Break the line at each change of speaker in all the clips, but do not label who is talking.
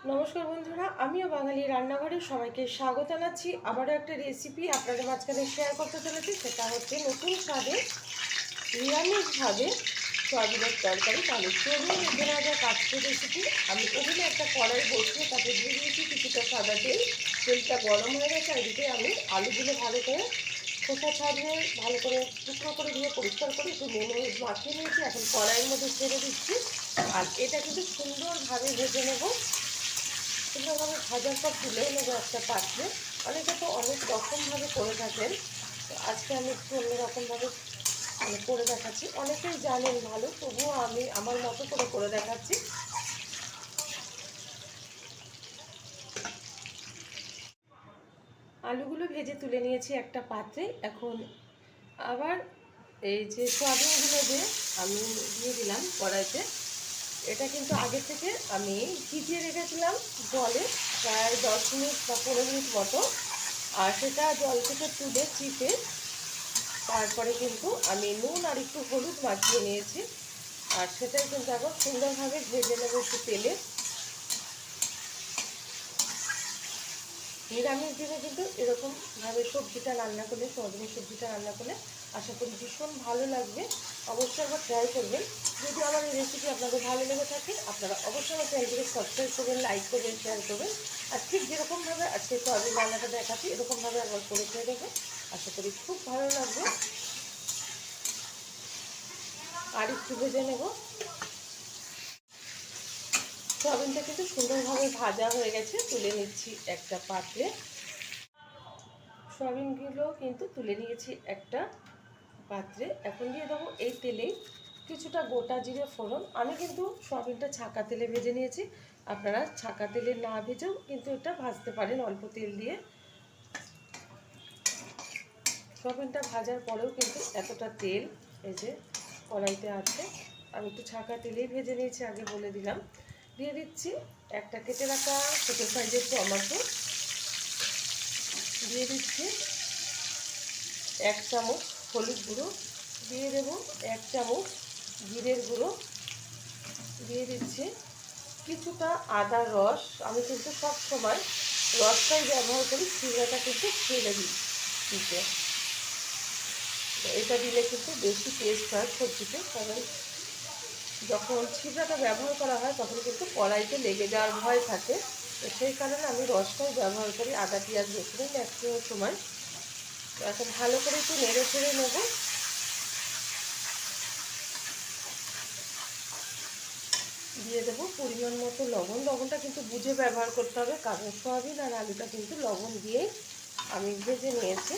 নমস্কার বন্ধুরা, আমিও বাঙালি রান্নাঘরে সবাইকে স্বাগত জানাচ্ছি। আবারও একটা রেসিপি আপনাদের মাঝখানে শেয়ার করতে চলেছি। সেটা হচ্ছে নতুন স্বাদে নিরামিষভাবে সয়াবিনের তরকারি। তাহলে চলুন দেখে নেওয়া যাক আজকের রেসিপি। আমি ওভেনে একটা কড়াই বসিয়ে তাতে দিয়ে দিয়েছি কিছুটা সাদা তেল। তেলটা গরম হয়ে গেছে। আর এদিকে আমি আলুগুলো ভালো করে খোসা ছাড়িয়ে ভালো করে টুকরো করে দিয়ে পরিষ্কার করে একটু নুন হলুদ মাখিয়ে নিয়েছি। এখন কড়াইয়ের মধ্যে ছেড়ে দিচ্ছি। আর এটা কিন্তু সুন্দরভাবে ভেজে নেব। সুন্দরভাবে ভাজার পর তুলে নেবো একটা পাত্রে। অনেকে তো অনেক রকমভাবে করে থাকেন, তো আজকে আমি একটু অন্যরকমভাবে করে দেখাচ্ছি। অনেকেই জানেন ভালো, তবুও আমি আমার মতো করে দেখাচ্ছি। আলুগুলো ভেজে তুলে নিয়েছি একটা পাত্রে। এখন আবার এই যে সয়াবিনগুলো যে আমি দিয়ে দিলাম কড়াইতে, এটা কিন্তু আগে থেকে আমি ভিজিয়ে রেখেছিলাম জলে প্রায় 10 মিনিট বা 15 মিনিট মতো। আর সেটা জল থেকে তুলে চিপে তারপরে কিন্তু আমি নুন আর একটু হলুদ মাখিয়ে নিয়েছি। আর সেটাই কিন্তু এখন সুন্দরভাবে ভেজে নেবো একটু তেলে। নিরামিষ দিনে কিন্তু এরকমভাবে সবজিটা রান্না করলে, সয়াবিনের সবজিটা রান্না করলে আশা করি ভীষণ ভালো লাগবে। অবশ্যই একবার ট্রাই করবেন। যদি আমার এই রেসিপি আপনাদের ভালো লেগে থাকে, আপনারা অবশ্যই আমার চ্যানেলটিকে সাবস্ক্রাইব করবেন, লাইক করবেন, শেয়ার করবেন। আর ঠিক যেরকমভাবে আজকে সয়াবিন রান্নাটা দেখাচ্ছি এরকমভাবে একবার করে খেয়ে দেবেন। আশা করি খুব ভালো লাগবে। আর একটু ভেজে নেব। সয়াবিনটা কিন্তু সুন্দরভাবে ভাজা হয়ে গেছে, তুলে নিচ্ছি একটা পাত্রে। সয়াবিনগুলো কিন্তু তুলে নিয়েছি একটা পাত্রে। এখন দিয়ে দেবো এই তেলেই কিছুটা গোটা জিরে ফোড়ন। আমি কিন্তু সয়াবিনটা ছাকা তেলে ভেজে নিয়েছি। আপনারা ছাকা তেলে না ভেজেও কিন্তু এটা ভাজতে পারেন অল্প তেল দিয়ে। সয়াবিনটা ভাজার পরেও কিন্তু এতটা তেল এই যে কড়াইতে আছে। আমি একটু ছাকা তেলেই ভেজে নিয়েছি, আগে বলে দিলাম। দিয়ে দিচ্ছি একটা কেটে রাখা ছোটো সাইজের টমেটো। দিয়ে দিচ্ছি 1 চামচ হলুদ গুঁড়ো। দিয়ে দেব 1 চামচ জিরের গুঁড়ো। দিয়ে দিচ্ছি কিছুটা আদার রস। আমি কিন্তু সব সময় রসটাই ব্যবহার করি, ছিঁড়াটা কিন্তু ফেলে দিই দিতে। এটা দিলে কিন্তু বেশি টেস্ট হয় সবজিতে, কারণ যখন ছিবড়াটা ব্যবহার করা হয় তখন কিন্তু কড়াইতে লেগে যাওয়ার ভয় থাকে। তো সেই কারণে আমি রসটাই ব্যবহার করি আদা পেঁয়াজ রসুনের ম্যাক্সিমাম সময়। তো এখন ভালো করে একটু নেড়ে ছেড়ে নেব। দিয়ে দেবো পরিমাণ মতো লবণ। লবণটা কিন্তু বুঝে ব্যবহার করতে হবে, কারণ সয়াবিন আর আলুটা কিন্তু লবণ দিয়েই আমি ভেজে নিয়েছি।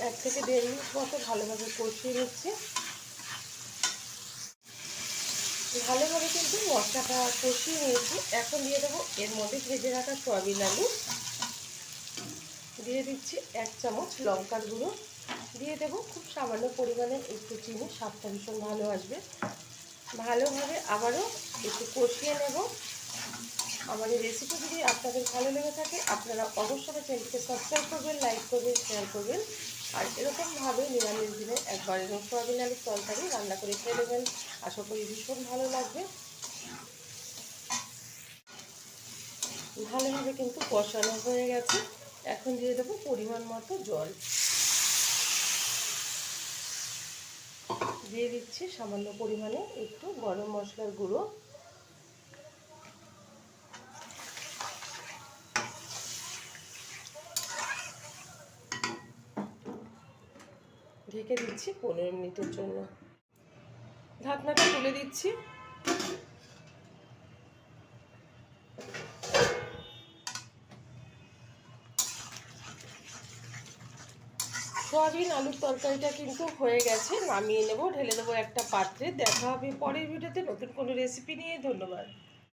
1 থেকে 1.5 মিনিট মতো ভালোভাবে কষিয়ে নিচ্ছি। ভালোভাবে কিন্তু মশলাটা কষিয়ে নিয়েছি। এখন দিয়ে দেবো এর মধ্যে ভেজে রাখা সয়াবিন আলু। দিয়ে দিচ্ছি 1 চামচ লঙ্কার গুঁড়ো। দিয়ে দেবো খুব সামান্য পরিমাণে একটু চিনি, স্বাদটা ভীষণ ভালো আসবে। ভালোভাবে আবারও একটু কষিয়ে নেব। আমার এই রেসিপি যদি আপনাদের ভালো লেগে থাকে, আপনারা অবশ্যই চ্যানেলটিকে সাবস্ক্রাইব করবেন, লাইক করবেন, শেয়ার করবেন। আর এরকমভাবে নিরামিষ দিনে একবার এরকম সয়াবিন আলুর তরকারি রান্না করে খেয়ে দেবেন। আশা করি ভীষণ ভালো লাগবে। ভালোভাবে কিন্তু কষানো হয়ে গেছে। এখন দিয়ে দেবো পরিমাণ মতো জল। দিয়ে দিচ্ছি সামান্য পরিমাণে একটু গরম মশলার গুঁড়ো। ঢেকে দিচ্ছি 15 মিনিটের জন্য। ঢাকনাটা তুলে দিচ্ছি। সয়াবিন আলুর তরকারিটা কিন্তু হয়ে গেছে, নামিয়ে নেব, ঢেলে দেবো একটা পাত্রে। দেখা হবে পরের ভিডিওতে নতুন কোনো রেসিপি নিয়ে। ধন্যবাদ।